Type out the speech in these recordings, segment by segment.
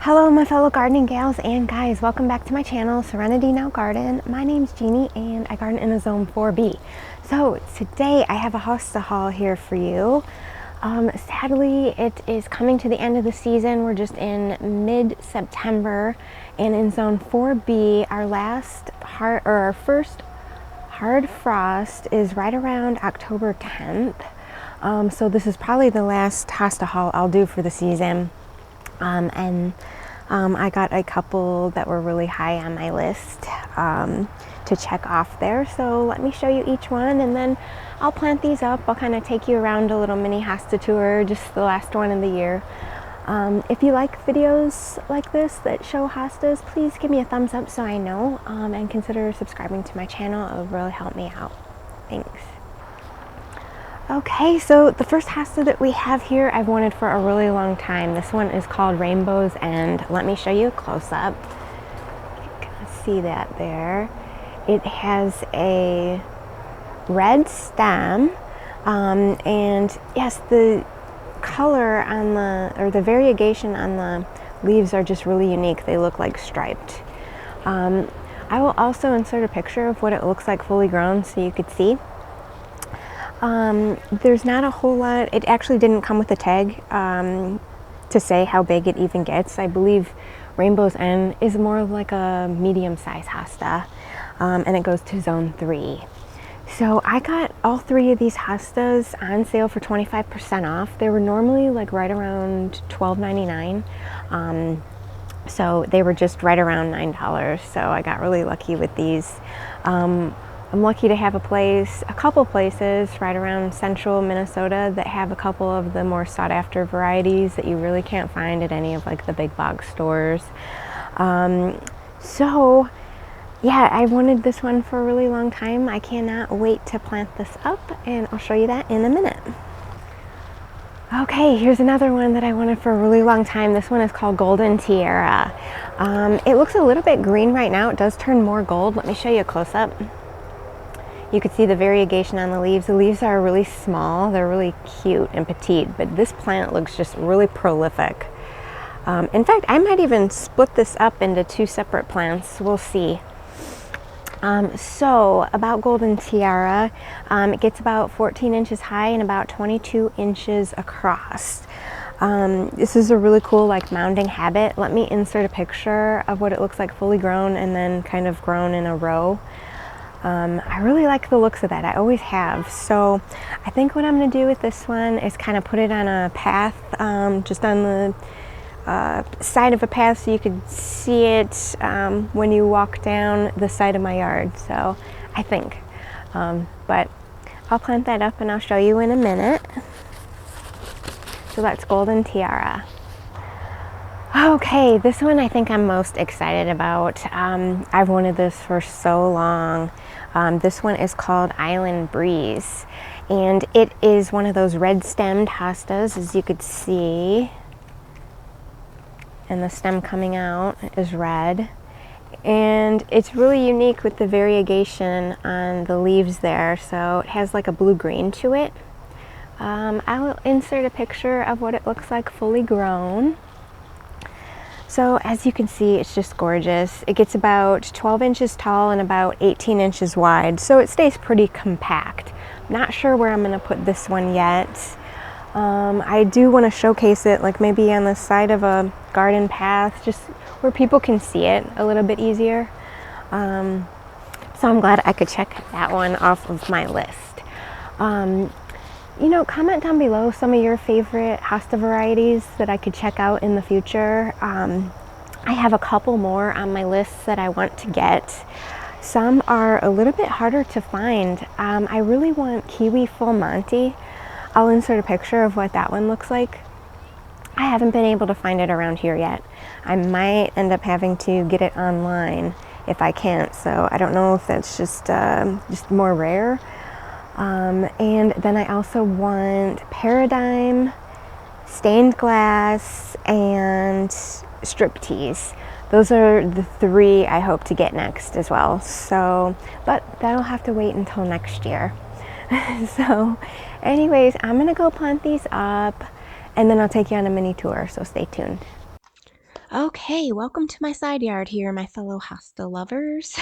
Hello my fellow gardening gals and guys, welcome back to my channel, Serenity Now Garden. My name's Jeannie and I garden in a zone 4B. So today I have a Hosta haul here for you. Sadly, it is coming to the end of the season. We're just in mid-September, and in zone 4B, our first hard frost is right around October 10th. So this is probably the last Hosta haul I'll do for the season. I got a couple that were really high on my list to check off there. So let me show you each one and then I'll plant these up. I'll kind of take you around a little mini Hosta tour, just the last one of the year. If you like videos like this that show hostas, please give me a thumbs up so I know, and consider subscribing to my channel. It would really help me out. Thanks. Okay, so the first hosta that we have here I've wanted for a really long time. This one is called Rainbows End. Let me show you a close-up. You can see that there. It has a red stem, and yes, the color on the variegation on the leaves are just really unique. They look like striped. I will also insert a picture of what it looks like fully grown so you could see. There's not a whole lot. It actually didn't come with a tag to say how big it even gets. I believe Rainbows End is more like a medium-sized hosta, and it goes to zone 3. So I got all 3 of these hostas on sale for 25% off. They were normally like right around $12.99. So they were just right around $9. So I got really lucky with these. I'm lucky to have a couple places right around central Minnesota that have a couple of the more sought after varieties that you really can't find at any of like the big box stores. So yeah, I wanted this one for a really long time. I cannot wait to plant this up and I'll show you that in a minute. Okay, here's another one that I wanted for a really long time. This one is called Golden Tiara. It looks a little bit green right now. It does turn more gold. Let me show you a close-up. You can see the variegation on the leaves. The leaves are really small. They're really cute and petite, but this plant looks just really prolific. In fact, I might even split this up into 2 separate plants. We'll see. So about Golden Tiara, it gets about 14 inches high and about 22 inches across. This is a really cool like mounding habit. Let me insert a picture of what it looks like fully grown and then kind of grown in a row. I really like the looks of that. I always have. So I think what I'm going to do with this one is kind of put it on a path, just on the side of a path so you could see it when you walk down the side of my yard. So I think. But I'll plant that up and I'll show you in a minute. So that's Golden Tiara. Okay, this one I think I'm most excited about. I've wanted this for so long. This one is called Island Breeze, and it is one of those red-stemmed hostas, as you could see. And the stem coming out is red. And it's really unique with the variegation on the leaves there, so it has like a blue-green to it. I'll insert a picture of what it looks like fully grown. So as you can see, it's just gorgeous. It gets about 12 inches tall and about 18 inches wide, so it stays pretty compact. Not sure where I'm going to put this one yet. I do want to showcase it like maybe on the side of a garden path, just where people can see it a little bit easier. So I'm glad I could check that one off of my list. You know, comment down below some of your favorite hosta varieties that I could check out in the future. I have a couple more on my list that I want to get. Some are a little bit harder to find. I really want Kiwi Full Monty. I'll insert a picture of what that one looks like. I haven't been able to find it around here yet. I might end up having to get it online if I can't, so I don't know if that's just more rare. And then I also want Paradigm, Stained Glass, and Striptease. Those are the 3 I hope to get next as well. So, but that'll have to wait until next year. So anyways, I'm gonna go plant these up and then I'll take you on a mini tour, so stay tuned. Okay, welcome to my side yard here, my fellow Hosta lovers.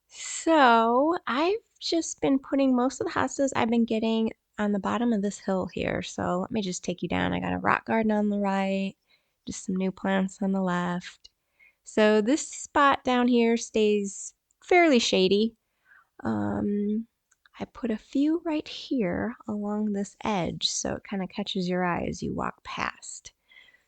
So, I've just been putting most of the hostas I've been getting on the bottom of this hill here. So, let me just take you down. I got a rock garden on the right, just some new plants on the left. So, this spot down here stays fairly shady. I put a few right here along this edge so it kind of catches your eye as you walk past.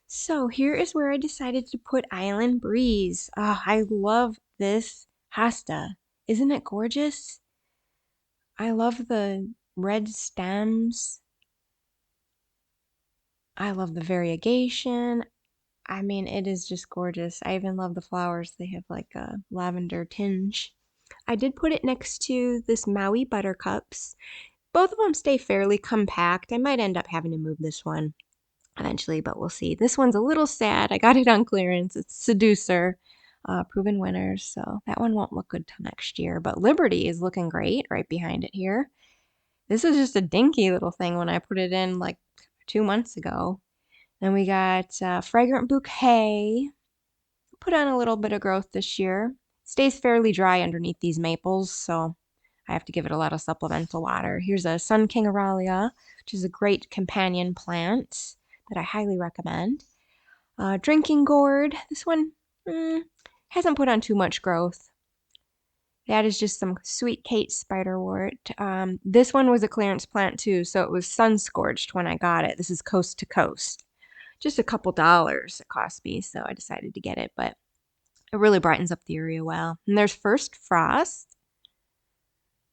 So here is where I decided to put Island Breeze. Oh, I love this hosta. Isn't it gorgeous? I love the red stems. I love the variegation. I mean, it is just gorgeous. I even love the flowers. They have like a lavender tinge. I did put it next to this Maui Buttercups. Both of them stay fairly compact. I might end up having to move this one eventually, but we'll see. This one's a little sad. I got it on clearance. It's Seducer, proven winners, so that one won't look good till next year. But Liberty is looking great right behind it here. This is just a dinky little thing when I put it in like 2 months ago. Then we got Fragrant Bouquet. Put on a little bit of growth this year. Stays fairly dry underneath these maples, so I have to give it a lot of supplemental water. Here's a Sun King Aralia, which is a great companion plant that I highly recommend. Drinking Gourd. This one hasn't put on too much growth. That is just some Sweet Kate Spiderwort. This one was a clearance plant too, so it was sun scorched when I got it. This is Coast to Coast. Just a couple dollars it cost me, so I decided to get it, but it really brightens up the area well. And there's First Frost.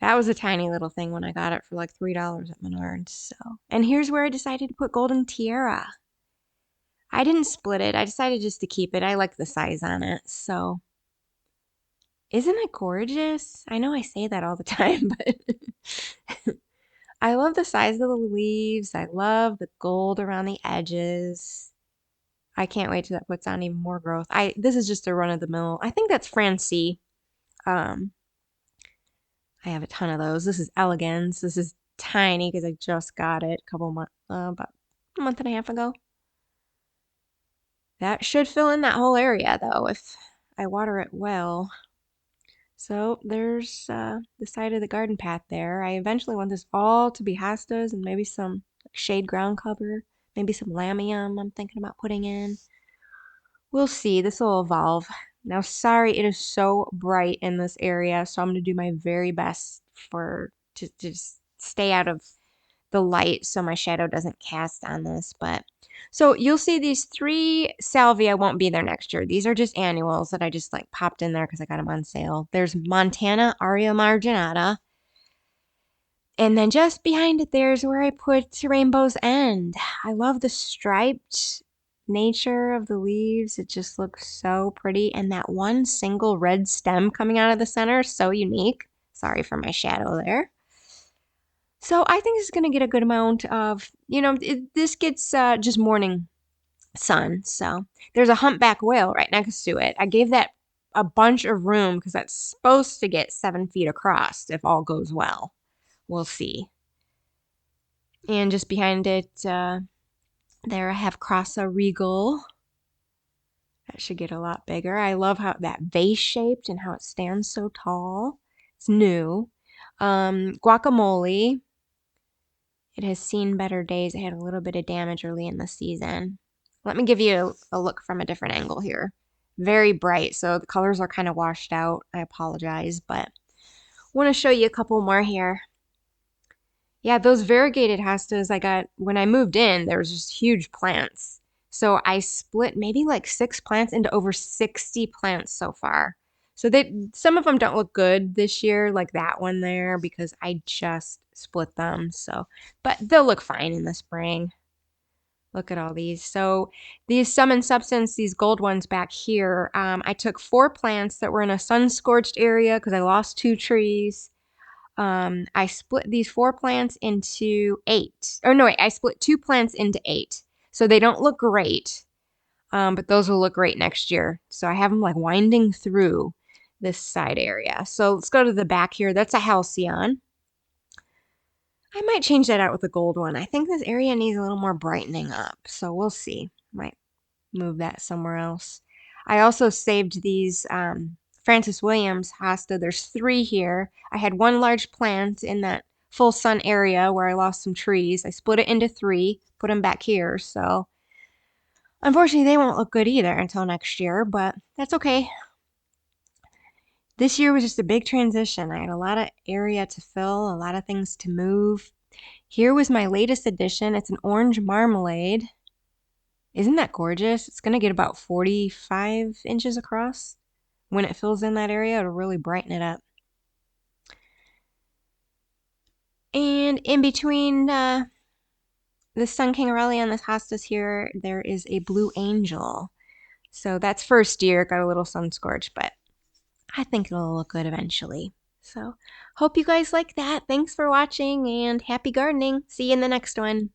That was a tiny little thing when I got it for like $3 at Menards. So, and here's where I decided to put Golden Tiara. I didn't split it. I decided just to keep it. I like the size on it. So, isn't it gorgeous? I know I say that all the time, but I love the size of the leaves. I love the gold around the edges. I can't wait till that puts on even more growth. This is just a run of the mill. I think that's Francie. Um, I have a ton of those. This is Elegance. This is tiny because I just got it a couple months, about a month and a half ago. That should fill in that whole area though if I water it well. So there's the side of the garden path there. I eventually want this all to be hostas and maybe some shade ground cover, maybe some lamium I'm thinking about putting in. We'll see. This will evolve. Now, sorry, it is so bright in this area, so I'm going to do my very best to just stay out of the light so my shadow doesn't cast on this. But so you'll see these 3 salvia won't be there next year. These are just annuals that I just like popped in there because I got them on sale. There's Montana Aria Marginata. And then just behind it there's where I put Rainbow's End. I love the striped nature of the leaves. It just looks so pretty. And that one single red stem coming out of the center is so unique. Sorry for my shadow there. So I think this is going to get a good amount of, this gets just morning sun. So there's a humpback whale right next to it. I gave that a bunch of room because that's supposed to get 7 feet across if all goes well. We'll see. And just behind it, there I have Crassa Regal. That should get a lot bigger. I love how that vase shaped and how it stands so tall. It's new. Guacamole. It has seen better days. It had a little bit of damage early in the season. Let me give you a look from a different angle here. Very bright, so the colors are kind of washed out. I apologize, but I want to show you a couple more here. Yeah, those variegated hostas I got when I moved in, there was just huge plants. So I split maybe like 6 plants into over 60 plants so far. So some of them don't look good this year, like that one there, because I just split them. So, but they'll look fine in the spring. Look at all these. So these Sum and Substance, these gold ones back here, I took 4 plants that were in a sun-scorched area because I lost 2 trees. I split these 4 plants into 8. Or no, wait, I split 2 plants into 8. So they don't look great, but those will look great next year. So I have them like winding through this side area. So let's go to the back here. That's a Halcyon. I might change that out with the gold one. I think this area needs a little more brightening up. So we'll see. Might move that somewhere else. I also saved these Francis Williams hosta. There's 3 here. I had 1 large plant in that full sun area where I lost some trees. I split it into 3, put them back here. So unfortunately, they won't look good either until next year, but that's okay. This year was just a big transition. I had a lot of area to fill, a lot of things to move. Here was my latest addition. It's an orange marmalade. Isn't that gorgeous? It's going to get about 45 inches across. When it fills in that area, it'll really brighten it up. And in between the Sun King Aurelia and this hostas here, there is a blue angel. So that's first year, got a little sun scorch, but I think it'll look good eventually. So hope you guys like that. Thanks for watching and happy gardening. See you in the next one.